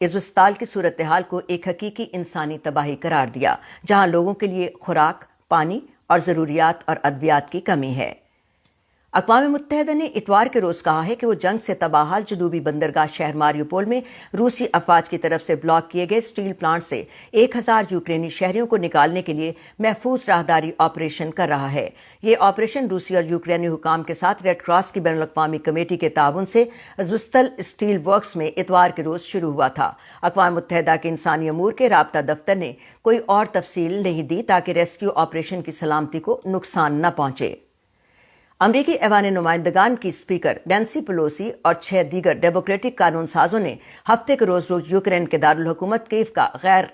اس اسپتال کی صورتحال کو ایک حقیقی انسانی تباہی قرار دیا، جہاں لوگوں کے لیے خوراک، پانی اور ضروریات اور ادویات کی کمی ہے۔ اقوام متحدہ نے اتوار کے روز کہا ہے کہ وہ جنگ سے تباہ حال جنوبی بندرگاہ شہر ماریوپول میں روسی افواج کی طرف سے بلاک کیے گئے اسٹیل پلانٹ سے 1000 یوکرینی شہریوں کو نکالنے کے لیے محفوظ راہداری آپریشن کر رہا ہے۔ یہ آپریشن روسی اور یوکرینی حکام کے ساتھ ریڈ کراس کی بین الاقوامی کمیٹی کے تعاون سے زوستل اسٹیل ورکس میں اتوار کے روز شروع ہوا تھا۔ اقوام متحدہ کے انسانی امور کے رابطہ دفتر نے کوئی اور تفصیل نہیں دی تاکہ ریسکیو آپریشن کی سلامتی کو نقصان نہ پہنچے۔ امریکی ایوان نمائندگان کی اسپیکر نینسی پیلوسی اور 6 دیگر ڈیموکریٹک قانون سازوں نے ہفتے کے روز یوکرین کے دارالحکومت کیف کا غیر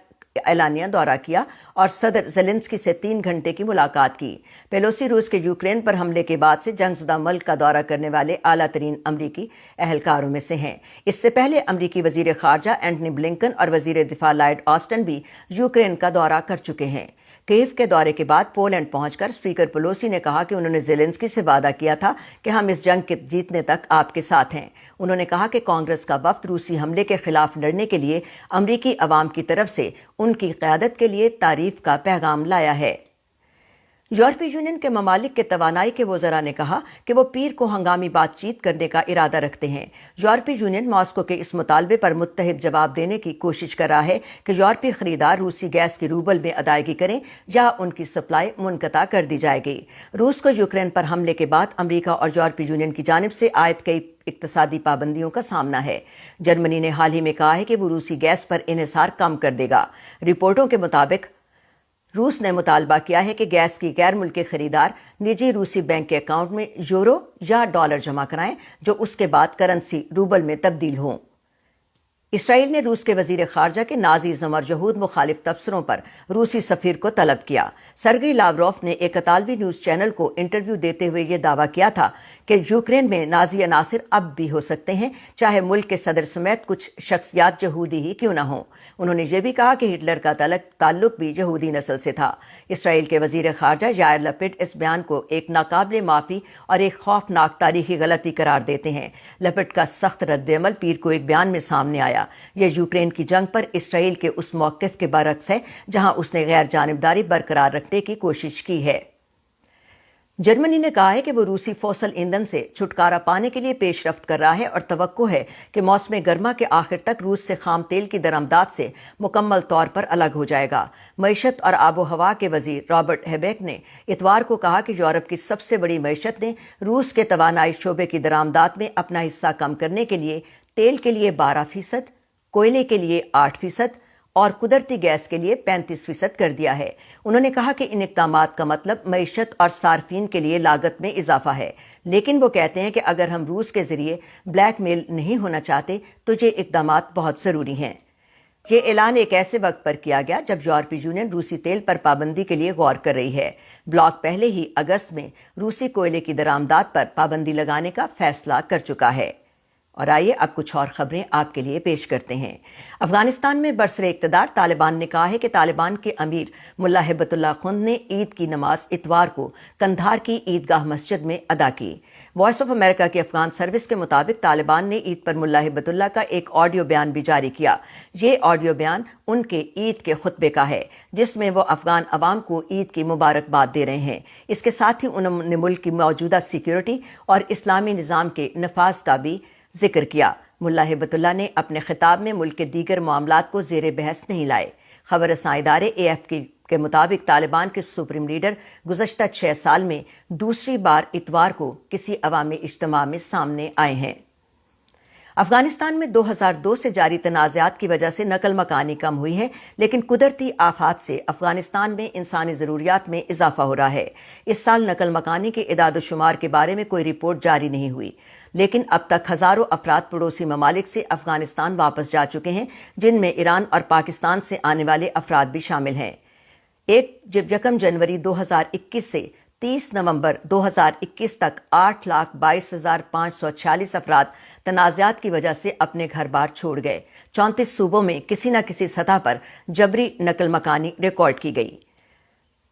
اعلانیہ دورہ کیا اور صدر زیلنسکی سے 3 گھنٹے کی ملاقات کی۔ پیلوسی روس کے یوکرین پر حملے کے بعد سے جنگ زدہ ملک کا دورہ کرنے والے اعلیٰ ترین امریکی اہلکاروں میں سے ہیں۔ اس سے پہلے امریکی وزیر خارجہ اینٹنی بلنکن اور وزیر دفاع لائیڈ آسٹن بھی یوکرین کا دورہ کر چکے ہیں۔ کیف کے دورے کے بعد پولینڈ پہنچ کر اسپیکر پیلوسی نے کہا کہ انہوں نے زیلنسکی سے وعدہ کیا تھا کہ ہم اس جنگ کے جیتنے تک آپ کے ساتھ ہیں۔ انہوں نے کہا کہ کانگریس کا وفد روسی حملے کے خلاف لڑنے کے لیے امریکی عوام کی طرف سے ان کی قیادت کے لیے تعریف کا پیغام لایا ہے۔ یورپی یونین کے ممالک کے توانائی کے وزراء نے کہا کہ وہ پیر کو ہنگامی بات چیت کرنے کا ارادہ رکھتے ہیں۔ یورپی یونین ماسکو کے اس مطالبے پر متحد جواب دینے کی کوشش کر رہا ہے کہ یورپی خریدار روسی گیس کی روبل میں ادائیگی کریں یا ان کی سپلائی منقطع کر دی جائے گی۔ روس کو یوکرین پر حملے کے بعد امریکہ اور یورپی یونین کی جانب سے عائد کئی اقتصادی پابندیوں کا سامنا ہے۔ جرمنی نے حال ہی میں کہا ہے کہ وہ روسی گیس پر انحصار کم کر دے گا۔ رپورٹوں کے مطابق روس نے مطالبہ کیا ہے کہ گیس کی غیر ملکی خریدار نجی روسی بینک کے اکاؤنٹ میں یورو یا ڈالر جمع کرائیں جو اس کے بعد کرنسی روبل میں تبدیل ہوں۔ اسرائیل نے روس کے وزیر خارجہ کے نازیزم اور یہود مخالف تبصروں پر روسی سفیر کو طلب کیا۔ سرگئی لاوروف نے ایک اطالوی نیوز چینل کو انٹرویو دیتے ہوئے یہ دعویٰ کیا تھا کہ یوکرین میں نازی عناصر اب بھی ہو سکتے ہیں، چاہے ملک کے صدر سمیت کچھ شخصیات یہودی ہی کیوں نہ ہوں۔ انہوں نے یہ بھی کہا کہ ہٹلر کا تعلق بھی یہودی نسل سے تھا۔ اسرائیل کے وزیر خارجہ یائر لپڈ اس بیان کو ایک ناقابل معافی اور ایک خوفناک تاریخی غلطی قرار دیتے ہیں۔ لپڈ کا سخت رد عمل پیر کو ایک بیان میں سامنے آیا۔ یہ یوکرین کی جنگ پر اسرائیل کے اس موقف کے برعکس ہے جہاں اس نے غیر جانبداری برقرار رکھنے کی کوشش کی ہے۔ جرمنی نے کہا ہے کہ وہ روسی فوسل ایندھن سے چھٹکارا پانے کے لیے پیش رفت کر رہا ہے اور توقع ہے کہ موسم گرما کے آخر تک روس سے خام تیل کی درآمدات سے مکمل طور پر الگ ہو جائے گا۔ معیشت اور آب و ہوا کے وزیر رابرٹ ہیبیک نے اتوار کو کہا کہ یورپ کی سب سے بڑی معیشت نے روس کے توانائی شعبے کی درآمدات میں اپنا حصہ کم کرنے کے لیے تیل کے لیے 12%، کوئلے کے لیے 8% اور قدرتی گیس کے لیے 35% کر دیا ہے۔ انہوں نے کہا کہ ان اقدامات کا مطلب معیشت اور صارفین کے لیے لاگت میں اضافہ ہے، لیکن وہ کہتے ہیں کہ اگر ہم روس کے ذریعے بلیک میل نہیں ہونا چاہتے تو یہ اقدامات بہت ضروری ہیں۔ یہ اعلان ایک ایسے وقت پر کیا گیا جب یورپی یونین روسی تیل پر پابندی کے لیے غور کر رہی ہے۔ بلاک پہلے ہی اگست میں روسی کوئلے کی درآمدات پر پابندی لگانے کا فیصلہ کر چکا ہے۔ اور آئیے اب کچھ اور خبریں آپ کے لیے پیش کرتے ہیں۔ افغانستان میں برسر اقتدار طالبان نے کہا ہے کہ طالبان کے امیر ملا ہیبت اللہ خند نے عید کی نماز اتوار کو قندھار کی عیدگاہ مسجد میں ادا کی۔ وائس آف امریکہ کی افغان سروس کے مطابق طالبان نے عید پر ملا ہیبت اللہ کا ایک آڈیو بیان بھی جاری کیا۔ یہ آڈیو بیان ان کے عید کے خطبے کا ہے جس میں وہ افغان عوام کو عید کی مبارکباد دے رہے ہیں۔ اس کے ساتھ ہی انہوں نے ملک کی موجودہ سیکیورٹی اور اسلامی نظام کے نفاذ کا بھی ذکر کیا۔ ملا ہیبت اللہ نے اپنے خطاب میں ملک کے دیگر معاملات کو زیر بحث نہیں لائے۔ خبر رساں ادارے AFP کے مطابق طالبان کے سپریم لیڈر گزشتہ 6 سال میں دوسری بار اتوار کو کسی عوامی اجتماع میں سامنے آئے ہیں۔ افغانستان میں 2002 سے جاری تنازعات کی وجہ سے نقل مکانی کم ہوئی ہے، لیکن قدرتی آفات سے افغانستان میں انسانی ضروریات میں اضافہ ہو رہا ہے۔ اس سال نقل مکانی کے اعداد و شمار کے بارے میں کوئی رپورٹ جاری نہیں ہوئی، لیکن اب تک ہزاروں افراد پڑوسی ممالک سے افغانستان واپس جا چکے ہیں، جن میں ایران اور پاکستان سے آنے والے افراد بھی شامل ہیں۔ 1 جنوری 2021 سے 30 نومبر 2021 تک 8,22,546 افراد تنازعات کی وجہ سے اپنے گھر بار چھوڑ گئے۔ 34 صوبوں میں کسی نہ کسی سطح پر جبری نقل مکانی ریکارڈ کی گئی۔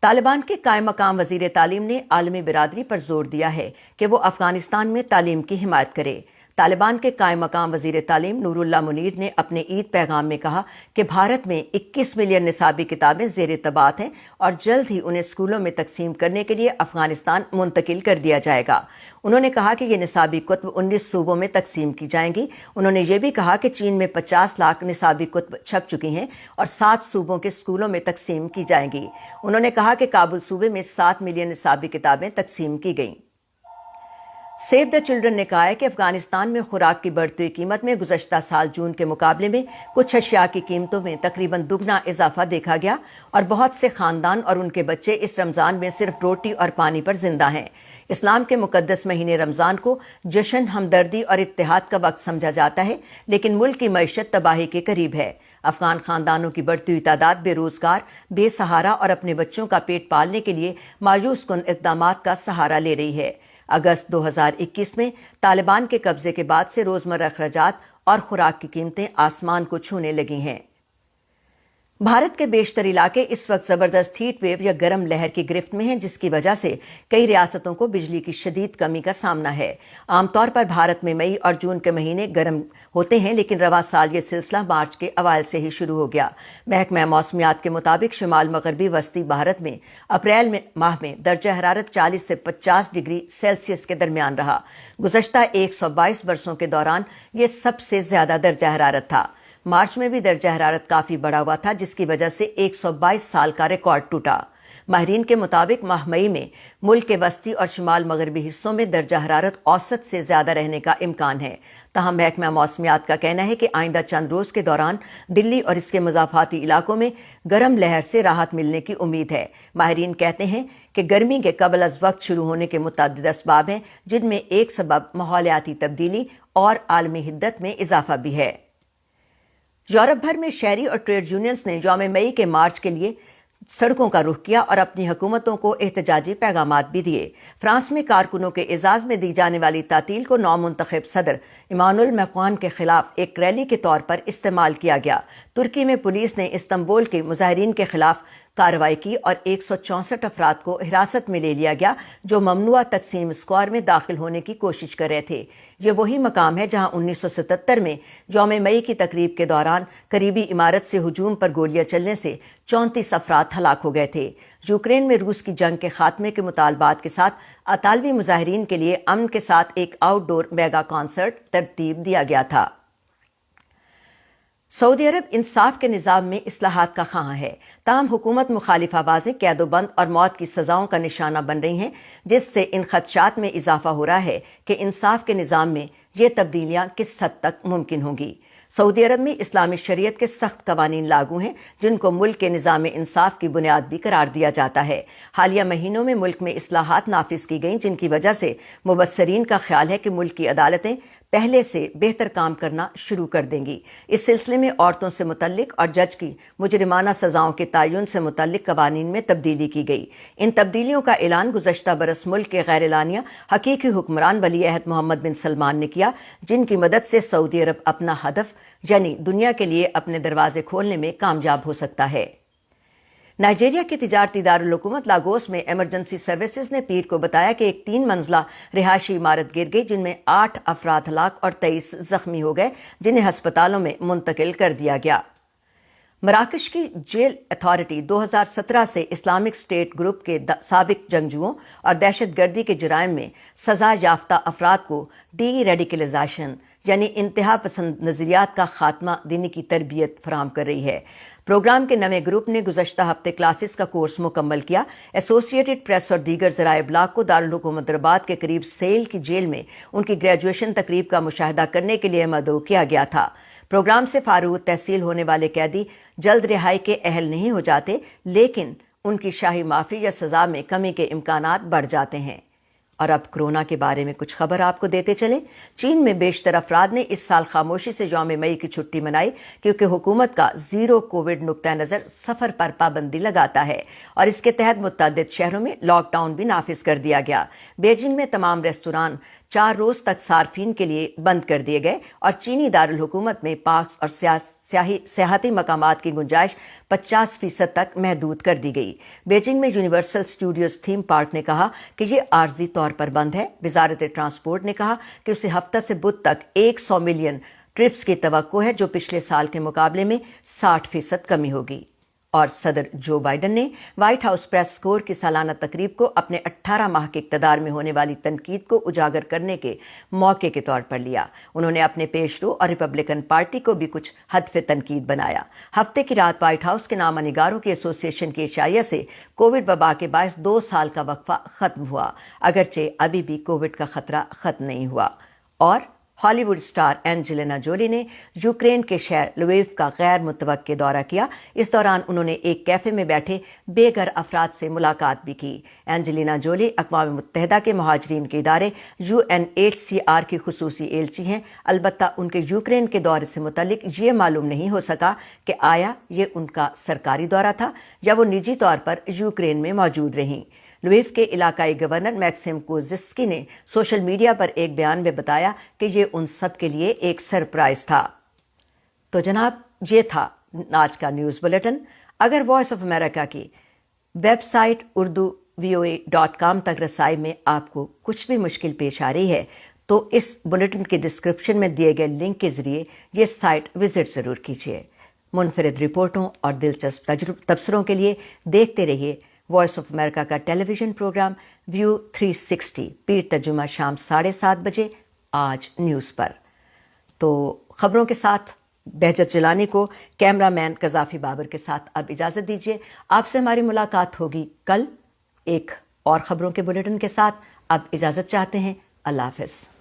طالبان کے قائم مقام وزیر تعلیم نے عالمی برادری پر زور دیا ہے کہ وہ افغانستان میں تعلیم کی حمایت کرے۔ طالبان کے قائم مقام وزیر تعلیم نور اللہ منیر نے اپنے عید پیغام میں کہا کہ بھارت میں 21 ملین نصابی کتابیں زیر طباعت ہیں اور جلد ہی انہیں اسکولوں میں تقسیم کرنے کے لیے افغانستان منتقل کر دیا جائے گا۔ انہوں نے کہا کہ یہ نصابی کتب 19 صوبوں میں تقسیم کی جائیں گی۔ انہوں نے یہ بھی کہا کہ چین میں 50 لاکھ نصابی کتب چھپ چکی ہیں اور 7 صوبوں کے اسکولوں میں تقسیم کی جائیں گی۔ انہوں نے کہا کہ کابل صوبے میں 7 ملین نصابی کتابیں تقسیم کی گئیں۔ سیو دا چلڈرن نے کہا ہے کہ افغانستان میں خوراک کی بڑھتی ہوئی قیمت میں گزشتہ سال جون کے مقابلے میں کچھ اشیاء کی قیمتوں میں تقریباً دگنا اضافہ دیکھا گیا اور بہت سے خاندان اور ان کے بچے اس رمضان میں صرف روٹی اور پانی پر زندہ ہیں۔ اسلام کے مقدس مہینے رمضان کو جشن، ہمدردی اور اتحاد کا وقت سمجھا جاتا ہے، لیکن ملک کی معیشت تباہی کے قریب ہے۔ افغان خاندانوں کی بڑھتی ہوئی تعداد بے روزگار، بے سہارا اور اپنے بچوں کا پیٹ پالنے کے لیے مایوس کن اقدامات کا سہارا لے رہی ہے۔ اگست 2021 میں طالبان کے قبضے کے بعد سے روزمرہ اخراجات اور خوراک کی قیمتیں آسمان کو چھونے لگی ہیں۔ بھارت کے بیشتر علاقے اس وقت زبردست ہیٹ ویو یا گرم لہر کی گرفت میں ہیں، جس کی وجہ سے کئی ریاستوں کو بجلی کی شدید کمی کا سامنا ہے۔ عام طور پر بھارت میں مئی اور جون کے مہینے گرم ہوتے ہیں، لیکن رواں سال یہ سلسلہ مارچ کے اوائل سے ہی شروع ہو گیا۔ محکمہ موسمیات کے مطابق شمال مغربی وسطی بھارت میں اپریل ماہ میں درجہ حرارت 40 سے 50 ڈگری سیلسیس کے درمیان رہا۔ گزشتہ 122 برسوں کے دوران یہ سب سے زیادہ درجہ حرارت تھا۔ مارچ میں بھی درجہ حرارت کافی بڑا ہوا تھا، جس کی وجہ سے 122 سال کا ریکارڈ ٹوٹا۔ ماہرین کے مطابق ماہ مئی میں ملک کے وسطی اور شمال مغربی حصوں میں درجہ حرارت اوسط سے زیادہ رہنے کا امکان ہے۔ تاہم محکمہ موسمیات کا کہنا ہے کہ آئندہ چند روز کے دوران دلی اور اس کے مضافاتی علاقوں میں گرم لہر سے راحت ملنے کی امید ہے۔ ماہرین کہتے ہیں کہ گرمی کے قبل از وقت شروع ہونے کے متعدد اسباب ہیں، جن میں ایک سبب ماحولیاتی تبدیلی اور عالمی حدت میں اضافہ بھی ہے۔ یورپ بھر میں شہری اور ٹریڈ یونینز نے یوم مئی کے مارچ کے لیے سڑکوں کا رخ کیا اور اپنی حکومتوں کو احتجاجی پیغامات بھی دیے۔ فرانس میں کارکنوں کے اعزاز میں دی جانے والی تعطیل کو نومنتخب صدر ایمانوئل میکرون کے خلاف ایک ریلی کے طور پر استعمال کیا گیا۔ ترکی میں پولیس نے استنبول کے مظاہرین کے خلاف کارروائی کی اور 164 افراد کو حراست میں لے لیا گیا جو ممنوعہ تقسیم اسکوائر میں داخل ہونے کی کوشش کر رہے تھے۔ یہ وہی مقام ہے جہاں 1977 میں یوم مئی کی تقریب کے دوران قریبی عمارت سے ہجوم پر گولیاں چلنے سے 34 افراد ہلاک ہو گئے تھے۔ یوکرین میں روس کی جنگ کے خاتمے کے مطالبات کے ساتھ اطالوی مظاہرین کے لیے امن کے ساتھ ایک آؤٹ ڈور میگا کانسرٹ ترتیب دیا گیا تھا۔ سعودی عرب انصاف کے نظام میں اصلاحات کا خواہاں ہے، تاہم حکومت مخالف آوازیں قید و بند اور موت کی سزاؤں کا نشانہ بن رہی ہیں، جس سے ان خدشات میں اضافہ ہو رہا ہے کہ انصاف کے نظام میں یہ تبدیلیاں کس حد تک ممکن ہوں گی۔ سعودی عرب میں اسلامی شریعت کے سخت قوانین لاگو ہیں، جن کو ملک کے نظام انصاف کی بنیاد بھی قرار دیا جاتا ہے۔ حالیہ مہینوں میں ملک میں اصلاحات نافذ کی گئیں، جن کی وجہ سے مبصرین کا خیال ہے کہ ملک کی عدالتیں پہلے سے بہتر کام کرنا شروع کر دیں گی۔ اس سلسلے میں عورتوں سے متعلق اور جج کی مجرمانہ سزاؤں کے تعین سے متعلق قوانین میں تبدیلی کی گئی۔ ان تبدیلیوں کا اعلان گزشتہ برس ملک کے غیر اعلانیہ حقیقی حکمران ولی عہد محمد بن سلمان نے کیا، جن کی مدد سے سعودی عرب اپنا ہدف یعنی دنیا کے لیے اپنے دروازے کھولنے میں کامیاب ہو سکتا ہے۔ نائجیریا کے تجارتی دارالحکومت لاگوس میں ایمرجنسی سروسز نے پیر کو بتایا کہ ایک 3 منزلہ رہائشی عمارت گر گئی، جن میں 8 افراد ہلاک اور 23 زخمی ہو گئے، جنہیں ہسپتالوں میں منتقل کر دیا گیا۔ مراکش کی جیل اتھارٹی 2017 سے اسلامک اسٹیٹ گروپ کے سابق جنگجوؤں اور دہشت گردی کے جرائم میں سزا یافتہ افراد کو ڈی ریڈیکلائزیشن یعنی انتہا پسند نظریات کا خاتمہ دینے کی تربیت فراہم کر رہی ہے۔ پروگرام کے نویں گروپ نے گزشتہ ہفتے کلاسز کا کورس مکمل کیا۔ ایسوسی ایٹڈ پریس اور دیگر ذرائع ابلاغ کو دارالحکومت رباط کے قریب سیل کی جیل میں ان کی گریجویشن تقریب کا مشاہدہ کرنے کے لیے مدعو کیا گیا تھا۔ پروگرام سے فارغ تحصیل ہونے والے قیدی جلد رہائی کے اہل نہیں ہو جاتے، لیکن ان کی شاہی معافی یا سزا میں کمی کے امکانات بڑھ جاتے ہیں۔ اور اب کورونا کے بارے میں کچھ خبر آپ کو دیتے چلیں۔ چین میں بیشتر افراد نے اس سال خاموشی سے یوم مئی کی چھٹی منائی، کیونکہ حکومت کا زیرو کووڈ نقطہ نظر سفر پر پابندی لگاتا ہے اور اس کے تحت متعدد شہروں میں لاک ڈاؤن بھی نافذ کر دیا گیا۔ بیجنگ میں تمام ریستوران 4 روز تک صارفین کے لیے بند کر دیے گئے اور چینی دارالحکومت میں پارکس اور سیاحتی مقامات کی گنجائش 50% تک محدود کر دی گئی۔ بیجنگ میں یونیورسل اسٹوڈیوز تھیم پارک نے کہا کہ یہ عارضی طور پر بند ہے۔ وزارت ٹرانسپورٹ نے کہا کہ اسے ہفتہ سے بدھ تک 100 ملین ٹرپس کی توقع ہے، جو پچھلے سال کے مقابلے میں 60% کمی ہوگی۔ اور صدر جو بائیڈن نے وائٹ ہاؤس پریس کور کی سالانہ تقریب کو اپنے 18 ماہ کے اقتدار میں ہونے والی تنقید کو اجاگر کرنے کے موقع کے طور پر لیا۔ انہوں نے اپنے پیش رو اور ریپبلکن پارٹی کو بھی کچھ ہدف تنقید بنایا۔ ہفتے کی رات وائٹ ہاؤس کے نامہ نگاروں کی ایسوسی ایشن کی اشاعیہ سے کووڈ وبا کے باعث 2 سال کا وقفہ ختم ہوا، اگرچہ ابھی بھی کووڈ کا خطرہ ختم نہیں ہوا۔ اور ہالی ووڈ سٹار اینجلینا جولی نے یوکرین کے شہر لویو کا غیر متوقع دورہ کیا۔ اس دوران انہوں نے ایک کیفے میں بیٹھے بے گھر افراد سے ملاقات بھی کی۔ اینجلینا جولی اقوام متحدہ کے مہاجرین کے ادارے UNHCR کی خصوصی ایلچی ہیں، البتہ ان کے یوکرین کے دورے سے متعلق یہ معلوم نہیں ہو سکا کہ آیا یہ ان کا سرکاری دورہ تھا یا وہ نجی طور پر یوکرین میں موجود رہیں۔ لویو کے علاقائی گورنر میکسیم کوزسکی نے سوشل میڈیا پر ایک بیان میں بتایا کہ یہ ان سب کے لیے ایک سرپرائز تھا۔ تو جناب، یہ تھا آج کا نیوز بلیٹن۔ اگر وائس آف امریکہ کی ویب سائٹ urduvoa.com تک رسائی میں آپ کو کچھ بھی مشکل پیش آ رہی ہے تو اس بلیٹن کے ڈسکرپشن میں دیے گئے لنک کے ذریعے یہ سائٹ وزٹ ضرور کیجیے۔ منفرد رپورٹوں اور دلچسپ تبصروں کے لیے دیکھتے رہیے وائس آف امریکہ کا ٹیلی ویژن پروگرام ویو 360، پیر ترجمہ شام 7:30 بجے آج نیوز پر۔ تو خبروں کے ساتھ بہجت جیلانی کو کیمرہ مین قذافی بابر کے ساتھ اب اجازت دیجیے۔ آپ سے ہماری ملاقات ہوگی کل ایک اور خبروں کے بلیٹن کے ساتھ۔ اب اجازت چاہتے ہیں، اللہ حافظ۔